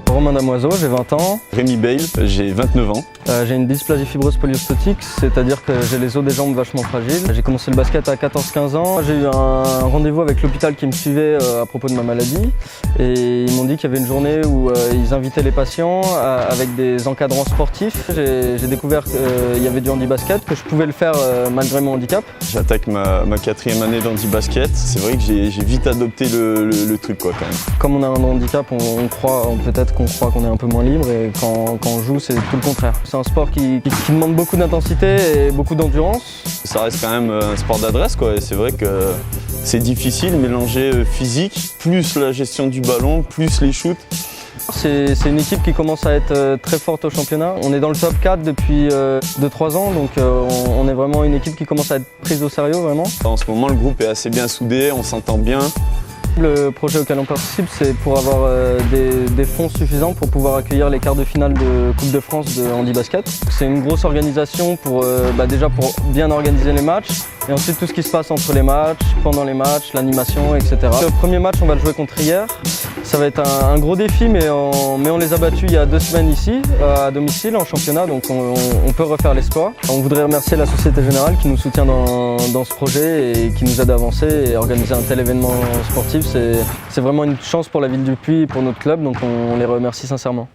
Romain Damoiseau, j'ai 20 ans. Rémi Bale, j'ai 29 ans. J'ai une dysplasie fibreuse polyostétique, c'est-à-dire que j'ai les os des jambes vachement fragiles. J'ai commencé le basket à 14-15 ans. J'ai eu un rendez-vous avec l'hôpital qui me suivait à propos de ma maladie. Et ils m'ont dit qu'il y avait une journée où ils invitaient les patients avec des encadrants sportifs. J'ai découvert qu'il y avait du handi-basket, que je pouvais le faire malgré mon handicap. J'attaque ma 4e année d'handi-basket. C'est vrai que j'ai vite adopté le truc quoi, quand même. Comme on a un handicap, peut-être qu'on croit qu'on est un peu moins libre et quand on joue, c'est tout le contraire. C'est un sport qui demande beaucoup d'intensité et beaucoup d'endurance. Ça reste quand même un sport d'adresse quoi, et c'est vrai que c'est difficile, mélanger physique, plus la gestion du ballon, plus les shoots. C'est une équipe qui commence à être très forte au championnat. On est dans le top 4 depuis 2-3 ans, donc on est vraiment une équipe qui commence à être prise au sérieux vraiment. En ce moment, le groupe est assez bien soudé, on s'entend bien. Le projet auquel on participe, c'est pour avoir des fonds suffisants pour pouvoir accueillir les quarts de finale de Coupe de France de handi-basket. C'est une grosse organisation déjà pour bien organiser les matchs et ensuite tout ce qui se passe entre les matchs, pendant les matchs, l'animation, etc. Le premier match, on va le jouer contre hier. Ça va être un gros défi, mais on les a battus il y a 2 semaines ici, à domicile, en championnat, donc on peut refaire l'exploit. On voudrait remercier la Société Générale qui nous soutient dans ce projet et qui nous aide à avancer et organiser un tel événement sportif. C'est vraiment une chance pour la ville du Puy et pour notre club, donc on les remercie sincèrement.